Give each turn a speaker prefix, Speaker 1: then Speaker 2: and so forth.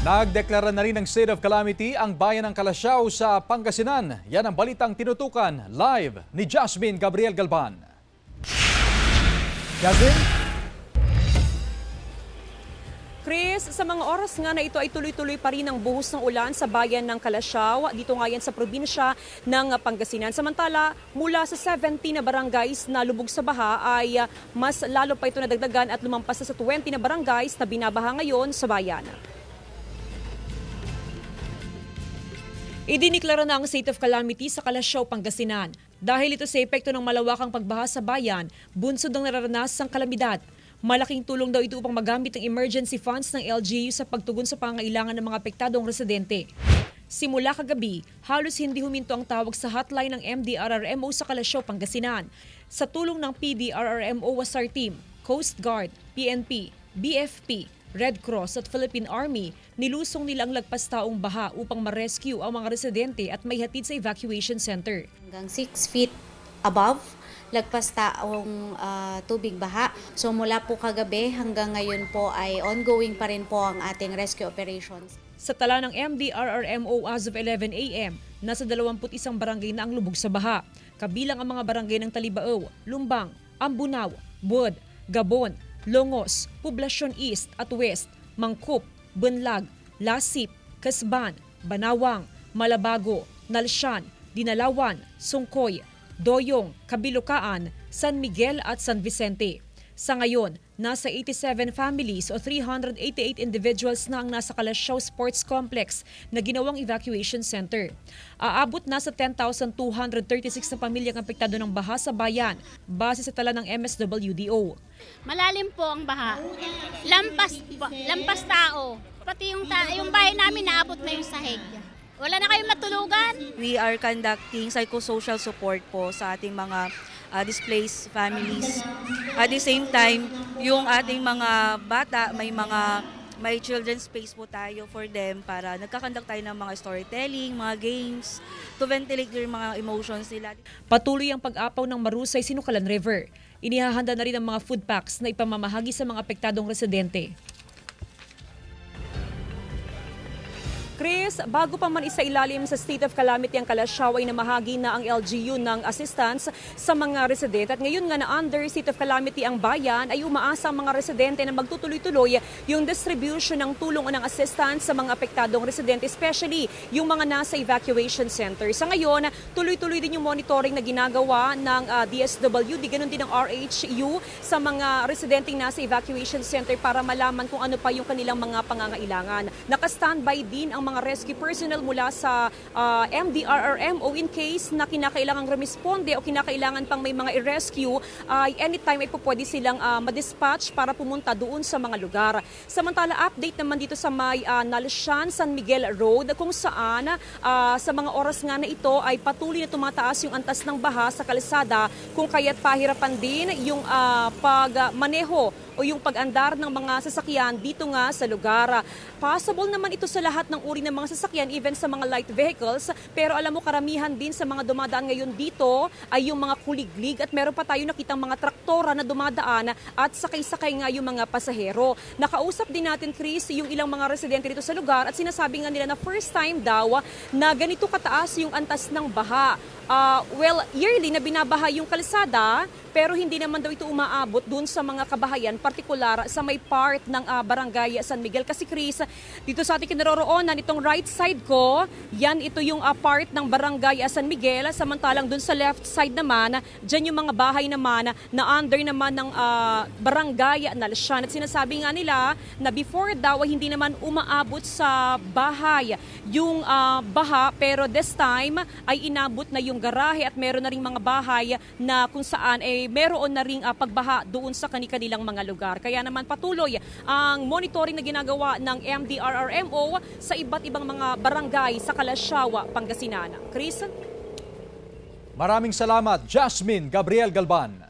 Speaker 1: Nagdeklara na rin ng state of calamity ang bayan ng Calasiao sa Pangasinan. Yan ang balitang tinutukan live ni Jasmine Gabriel Galban. Jasmine?
Speaker 2: Chris, sa mga oras nga na ito ay tuloy-tuloy pa rin ang buhos ng ulan sa bayan ng Calasiao. Dito nga yan sa probinsya ng Pangasinan. Samantala, mula sa 17 na barangays na lubog sa baha ay mas lalo pa ito nadagdagan at lumampas na sa 20 na barangays na binabaha ngayon sa bayan. Idiniklara na ang state of calamity sa Calasiao, Pangasinan. Dahil ito sa epekto ng malawakang pagbaha sa bayan, bunsod ng nararanasang kalamidad. Malaking tulong daw ito upang magamit ang emergency funds ng LGU sa pagtugon sa pangangailangan ng mga apektadong residente. Simula kagabi, halos hindi huminto ang tawag sa hotline ng MDRRMO sa Calasiao, Pangasinan. Sa tulong ng PDRRMO Wasar Team, Coast Guard, PNP, BFP, Red Cross at Philippine Army, nilusong nila ang lagpas-taong baha upang ma-rescue ang mga residente at maihatid sa evacuation center.
Speaker 3: Hanggang 6 feet above, lagpas-taong tubig baha. So mula po kagabi hanggang ngayon po ay ongoing pa rin po ang ating rescue operations.
Speaker 2: Sa tala ng MDRRMO as of 11 a.m., nasa 21 barangay na ang lubog sa baha. Kabilang ang mga barangay ng Talibao, Lumbang, Ambunaw, Buod, Gabon, Longos, Poblacion East at West, Mangkup, Bunlag, Lasip, Kasban, Banawang, Malabago, Nalsyan, Dinalawan, Sungkoy, Doyong, Kabilukaan, San Miguel at San Vicente. Sa ngayon, nasa 87 families o 388 individuals na ang nasa Calasiao Sports Complex na ginawang evacuation center. Aabot na sa 10,236 na pamilyang apektado ng baha sa bayan, base sa tala ng MSWDO.
Speaker 4: Malalim po ang baha. Lampas tao. Pati yung bahay namin naabot na yung sahig. Wala na kayong matulugan?
Speaker 5: We are conducting psychosocial support po sa ating mga displaced families. At the same time, yung ating mga bata, may children's space po tayo for them para nagkakandak tayo ng mga storytelling, mga games, to ventilate yung mga emotions nila.
Speaker 2: Patuloy ang pag-apaw ng Marusay Sinukalan River. Inihahanda na rin ang mga food packs na ipamamahagi sa mga apektadong residente. Chris, bago pa man isailalim sa state of calamity ang Calasiao ay namahagi na ang LGU ng assistance sa mga residente. At ngayon nga na under state of calamity ang bayan ay umaasa ang mga residente na magtutuloy-tuloy yung distribution ng tulong o ng assistance sa mga apektadong residente, especially yung mga nasa evacuation center. Sa ngayon, tuloy-tuloy din yung monitoring na ginagawa ng DSWD, ganun din ng RHU sa mga residenteng nasa evacuation center para malaman kung ano pa yung kanilang mga pangangailangan. Naka-standby din ang mga rescue personnel mula sa MDRRMO in case na kinakailangang remisponde o kinakailangan pang may mga i-rescue, anytime ay pwede silang ma-dispatch para pumunta doon sa mga lugar. Samantala, update naman dito sa may Nalsyan, San Miguel Road kung saan sa mga oras nga na ito ay patuloy na tumataas yung antas ng baha sa kalsada kung kaya't pahirapan din yung pagmaneho o yung pag-andar ng mga sasakyan dito nga sa lugar. Possible naman ito sa lahat ng uri ng mga sasakyan, even sa mga light vehicles, pero alam mo karamihan din sa mga dumadaan ngayon dito ay yung mga kuliglig at meron pa tayo nakitang mga traktora na dumadaan at sakay-sakay nga yung mga pasahero. Nakausap din natin, Chris, yung ilang mga residente dito sa lugar at sinasabi nga nila na first time daw na ganito kataas yung antas ng baha. Yearly na binabaha yung kalsada, pero hindi naman daw ito umaabot doon sa mga kabahayan, partikular sa may part ng barangay San Miguel. Kasi Chris, dito sa ating kinaroroonan, itong right side ko, yan ito yung part ng barangay San Miguel. Samantalang doon sa left side naman, dyan yung mga bahay naman na under naman ng barangay Nalsyan. At sinasabi nga nila na before daw hindi naman umaabot sa bahay yung baha, pero this time ay inabot na yung garahe at meron na ring mga bahay na kung saan meron na ring pagbaha doon sa kanilang mga lugar. Kaya naman patuloy ang monitoring na ginagawa ng MDRRMO sa iba't ibang mga barangay sa Calasiao, Pangasinan. Chris?
Speaker 1: Maraming salamat, Jasmine Gabriel Galban.